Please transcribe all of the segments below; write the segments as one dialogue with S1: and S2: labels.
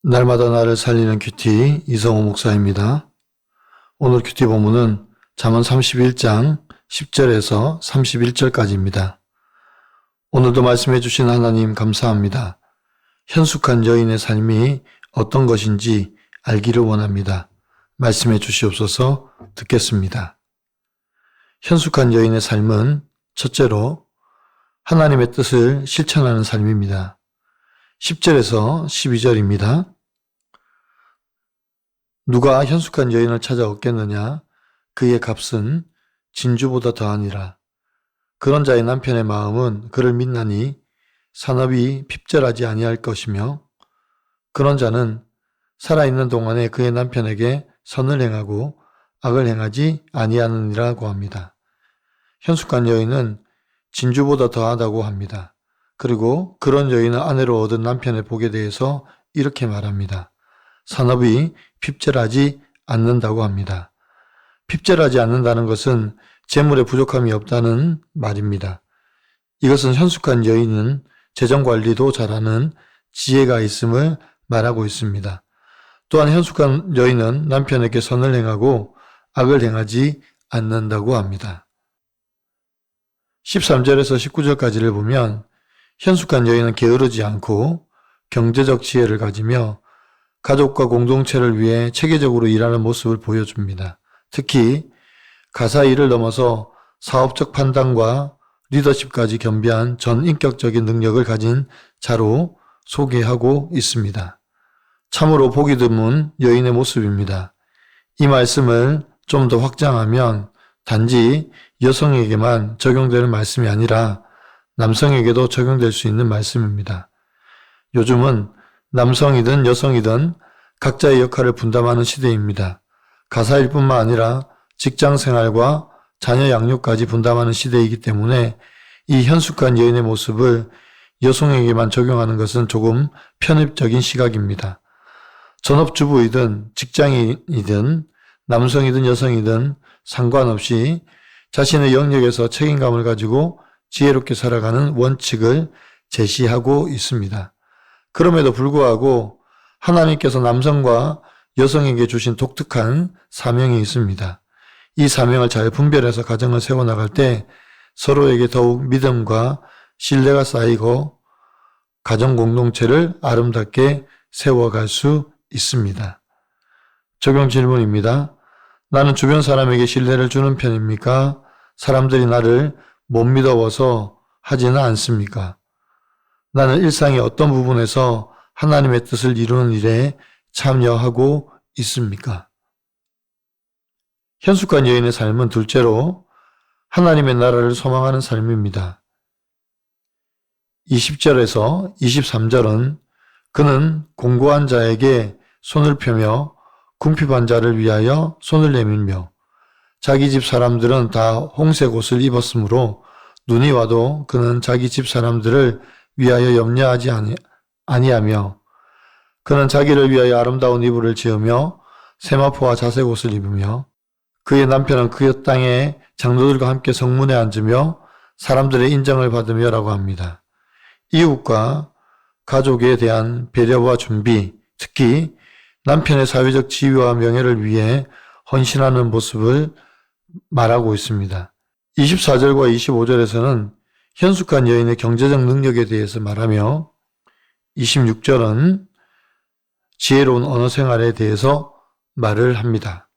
S1: 날마다 나를 살리는 큐티 이성호 목사입니다. 오늘 큐티 본문은 잠언 31장 10절에서 31절까지입니다. 오늘도 말씀해 주신 하나님 감사합니다. 현숙한 여인의 삶이 어떤 것인지 알기를 원합니다. 말씀해 주시옵소서. 듣겠습니다. 현숙한 여인의 삶은 첫째로 하나님의 뜻을 실천하는 삶입니다. 10절에서 12절입니다. 누가 현숙한 여인을 찾아 얻겠느냐? 그의 값은 진주보다 더하니라. 그런 자의 남편의 마음은 그를 믿나니 산업이 핍절하지 아니할 것이며, 그런 자는 살아있는 동안에 그의 남편에게 선을 행하고 악을 행하지 아니하느니라고 합니다. 현숙한 여인은 진주보다 더하다고 합니다. 그리고 그런 여인을 아내로 얻은 남편의 복에 대해서 이렇게 말합니다. 산업이 핍절하지 않는다고 합니다. 핍절하지 않는다는 것은 재물에 부족함이 없다는 말입니다. 이것은 현숙한 여인은 재정관리도 잘하는 지혜가 있음을 말하고 있습니다. 또한 현숙한 여인은 남편에게 선을 행하고 악을 행하지 않는다고 합니다. 13절에서 19절까지를 보면 현숙한 여인은 게으르지 않고 경제적 지혜를 가지며 가족과 공동체를 위해 체계적으로 일하는 모습을 보여줍니다. 특히 가사 일을 넘어서 사업적 판단과 리더십까지 겸비한 전인격적인 능력을 가진 자로 소개하고 있습니다. 참으로 보기 드문 여인의 모습입니다. 이 말씀을 좀 더 확장하면 단지 여성에게만 적용되는 말씀이 아니라 남성에게도 적용될 수 있는 말씀입니다. 요즘은 남성이든 여성이든 각자의 역할을 분담하는 시대입니다. 가사일뿐만 아니라 직장 생활과 자녀 양육까지 분담하는 시대이기 때문에 이 현숙한 여인의 모습을 여성에게만 적용하는 것은 조금 편입적인 시각입니다. 전업주부이든 직장인이든 남성이든 여성이든 상관없이 자신의 영역에서 책임감을 가지고 지혜롭게 살아가는 원칙을 제시하고 있습니다. 그럼에도 불구하고 하나님께서 남성과 여성에게 주신 독특한 사명이 있습니다. 이 사명을 잘 분별해서 가정을 세워나갈 때 서로에게 더욱 믿음과 신뢰가 쌓이고 가정 공동체를 아름답게 세워갈 수 있습니다. 적용 질문입니다. 나는 주변 사람에게 신뢰를 주는 편입니까? 사람들이 나를 못 믿어서 하지는 않습니까? 나는 일상의 어떤 부분에서 하나님의 뜻을 이루는 일에 참여하고 있습니까? 현숙한 여인의 삶은 둘째로 하나님의 나라를 소망하는 삶입니다. 20절에서 23절은 그는 공고한 자에게 손을 펴며 궁핍한 자를 위하여 손을 내밀며 자기 집 사람들은 다 홍색 옷을 입었으므로 눈이 와도 그는 자기 집 사람들을 위하여 염려하지 아니하며 그는 자기를 위하여 아름다운 이불을 지으며 세마포와 자색 옷을 입으며 그의 남편은 그의 땅의 장로들과 함께 성문에 앉으며 사람들의 인정을 받으며 라고 합니다. 이웃과 가족에 대한 배려와 준비, 특히 남편의 사회적 지위와 명예를 위해 헌신하는 모습을 말하고 있습니다. 24절과 25절에서는 현숙한 여인의 경제적 능력에 대해서 말하며 26절은 지혜로운 언어 생활에 대해서 말을 합니다.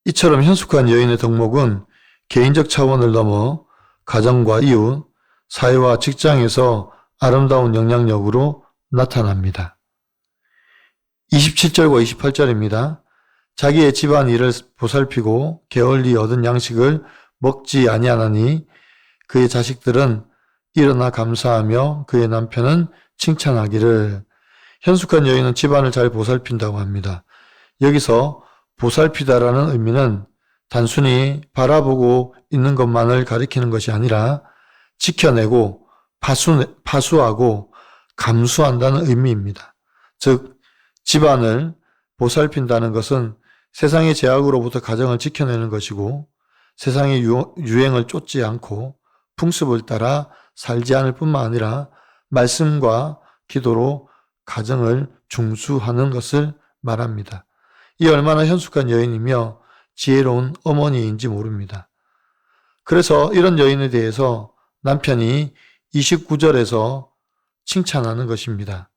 S1: 이처럼 현숙한 여인의 덕목은 개인적 차원을 넘어 가정과 이웃, 사회와 직장에서 아름다운 영향력으로 나타납니다. 27절과 28절입니다. 자기의 집안 일을 보살피고 게을리 얻은 양식을 먹지 아니하나니 그의 자식들은 일어나 감사하며 그의 남편은 칭찬하기를. 현숙한 여인은 집안을 잘 보살핀다고 합니다. 여기서 보살피다라는 의미는 단순히 바라보고 있는 것만을 가리키는 것이 아니라 지켜내고 파수하고 감수한다는 의미입니다. 즉 집안을 보살핀다는 것은 세상의 제약으로부터 가정을 지켜내는 것이고 세상의 유행을 쫓지 않고 풍습을 따라 살지 않을 뿐만 아니라 말씀과 기도로 가정을 중수하는 것을 말합니다. 이 얼마나 현숙한 여인이며 지혜로운 어머니인지 모릅니다. 그래서 이런 여인에 대해서 남편이 29절에서 칭찬하는 것입니다.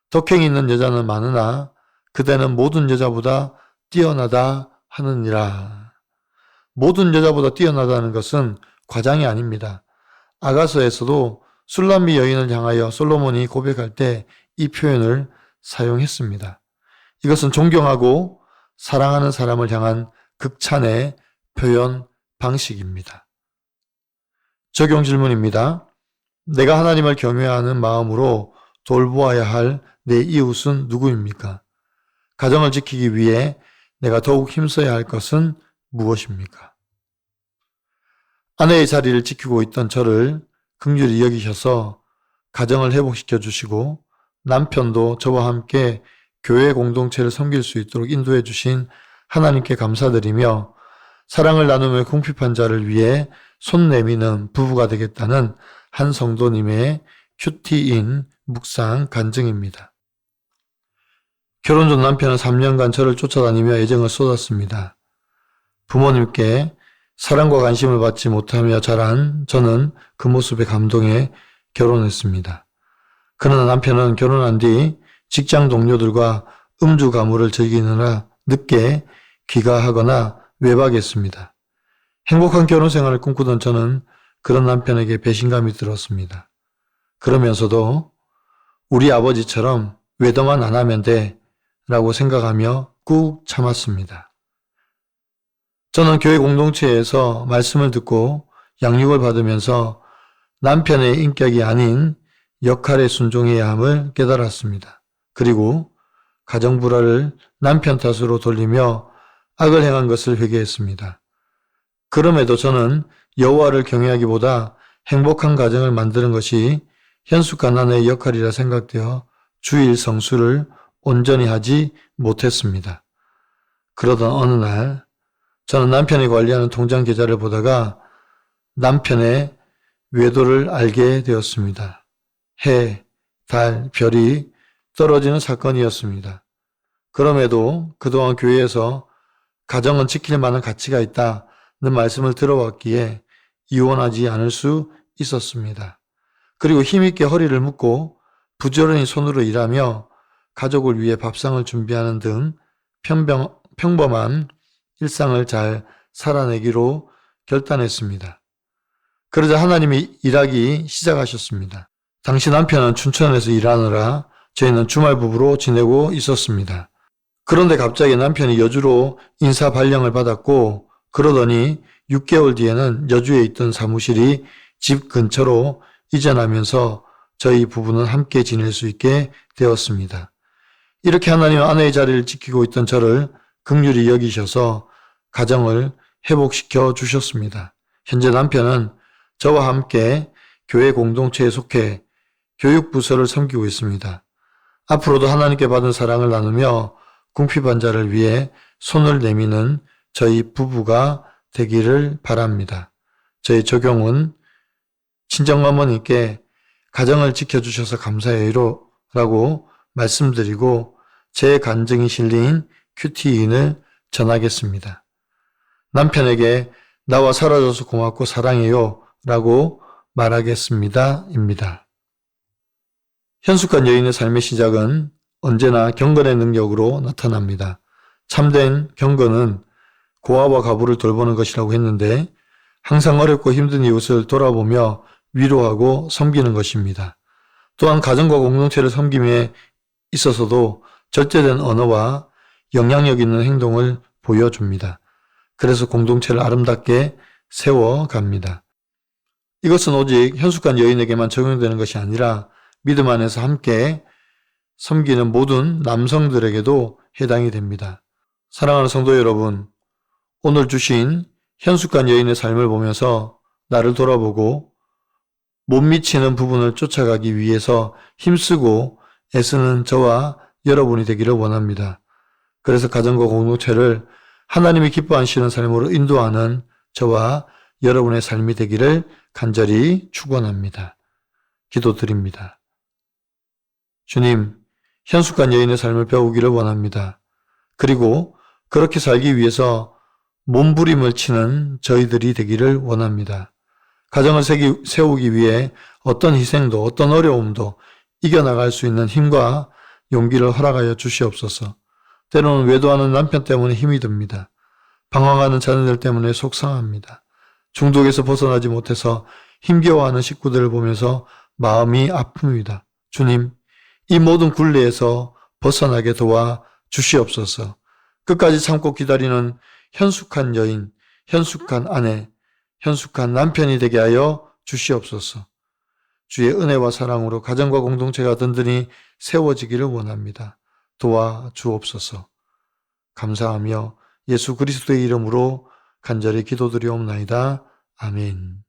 S1: 덕행이 있는 여자는 많으나 그대는 모든 여자보다 뛰어나다 하느니라. 모든 여자보다 뛰어나다는 것은 과장이 아닙니다. 아가서에서도 술람미 여인을 향하여 솔로몬이 고백할 때 이 표현을 사용했습니다. 이것은 존경하고 사랑하는 사람을 향한 극찬의 표현 방식입니다. 적용 질문입니다. 내가 하나님을 경외하는 마음으로 돌보아야 할 내 이웃은 누구입니까? 가정을 지키기 위해 내가 더욱 힘써야 할 것은 무엇입니까? 아내의 자리를 지키고 있던 저를 긍휼히 여기셔서 가정을 회복시켜 주시고 남편도 저와 함께 교회 공동체를 섬길 수 있도록 인도해 주신 하나님께 감사드리며 사랑을 나누며 궁핍한 자를 위해 손 내미는 부부가 되겠다는 한 성도님의 큐티인 묵상 간증입니다. 결혼 전 남편은 3년간 저를 쫓아다니며 애정을 쏟았습니다. 부모님께 사랑과 관심을 받지 못하며 자란 저는 그 모습에 감동해 결혼했습니다. 그러나 남편은 결혼한 뒤 직장 동료들과 음주 가무를 즐기느라 늦게 귀가하거나 외박했습니다. 행복한 결혼 생활을 꿈꾸던 저는 그런 남편에게 배신감이 들었습니다. 그러면서도 우리 아버지처럼 외도만 안 하면 돼 라고 생각하며 꾹 참았습니다. 저는 교회 공동체에서 말씀을 듣고 양육을 받으면서 남편의 인격이 아닌 역할에 순종해야 함을 깨달았습니다. 그리고 가정 불화를 남편 탓으로 돌리며 악을 행한 것을 회개했습니다. 그럼에도 저는 여호와를 경외하기보다 행복한 가정을 만드는 것이 현숙한 아내의 역할이라 생각되어 주일 성수를 온전히 하지 못했습니다. 그러던 어느 날 저는 남편이 관리하는 통장 계좌를 보다가 남편의 외도를 알게 되었습니다. 해, 달, 별이 떨어지는 사건이었습니다. 그럼에도 그동안 교회에서 가정은 지킬 만한 가치가 있다는 말씀을 들어왔기에 이혼하지 않을 수 있었습니다. 그리고 힘있게 허리를 묶고 부지런히 손으로 일하며 가족을 위해 밥상을 준비하는 등 평범한 일상을 잘 살아내기로 결단했습니다. 그러자 하나님이 일하기 시작하셨습니다. 당시 남편은 춘천에서 일하느라 저희는 주말 부부로 지내고 있었습니다. 그런데 갑자기 남편이 여주로 인사 발령을 받았고 그러더니 6개월 뒤에는 여주에 있던 사무실이 집 근처로 이전하면서 저희 부부는 함께 지낼 수 있게 되었습니다. 이렇게 하나님은 아내의 자리를 지키고 있던 저를 긍휼히 여기셔서 가정을 회복시켜 주셨습니다. 현재 남편은 저와 함께 교회 공동체에 속해 교육부서를 섬기고 있습니다. 앞으로도 하나님께 받은 사랑을 나누며 궁핍한 자를 위해 손을 내미는 저희 부부가 되기를 바랍니다. 저희 적용은 친정어머니께 가정을 지켜주셔서 감사해요 라고 말씀드리고 제 간증이 실린 큐티인을 전하겠습니다. 남편에게 나와 살아줘서 고맙고 사랑해요 라고 말하겠습니다. 입니다. 현숙한 여인의 삶의 시작은 언제나 경건의 능력으로 나타납니다. 참된 경건은 고아와 가부를 돌보는 것이라고 했는데 항상 어렵고 힘든 이웃을 돌아보며 위로하고 섬기는 것입니다. 또한 가정과 공동체를 섬김에 있어서도 절제된 언어와 영향력 있는 행동을 보여줍니다. 그래서 공동체를 아름답게 세워갑니다. 이것은 오직 현숙한 여인에게만 적용되는 것이 아니라 믿음 안에서 함께 섬기는 모든 남성들에게도 해당이 됩니다. 사랑하는 성도 여러분, 오늘 주신 현숙한 여인의 삶을 보면서 나를 돌아보고 못 미치는 부분을 쫓아가기 위해서 힘쓰고 애쓰는 저와 여러분이 되기를 원합니다. 그래서 가정과 공동체를 하나님이 기뻐하시는 삶으로 인도하는 저와 여러분의 삶이 되기를 간절히 축원합니다. 기도드립니다. 주님, 현숙한 여인의 삶을 배우기를 원합니다. 그리고 그렇게 살기 위해서 몸부림을 치는 저희들이 되기를 원합니다. 가정을 세우기 위해 어떤 희생도 어떤 어려움도 이겨나갈 수 있는 힘과 용기를 허락하여 주시옵소서. 때로는 외도하는 남편 때문에 힘이 듭니다. 방황하는 자녀들 때문에 속상합니다. 중독에서 벗어나지 못해서 힘겨워하는 식구들을 보면서 마음이 아픕니다. 주님, 이 모든 굴레에서 벗어나게 도와 주시옵소서. 끝까지 참고 기다리는 현숙한 여인, 현숙한 아내, 현숙한 남편이 되게 하여 주시옵소서. 주의 은혜와 사랑으로 가정과 공동체가 든든히 세워지기를 원합니다. 도와 주옵소서. 감사하며 예수 그리스도의 이름으로 간절히 기도드리옵나이다. 아멘.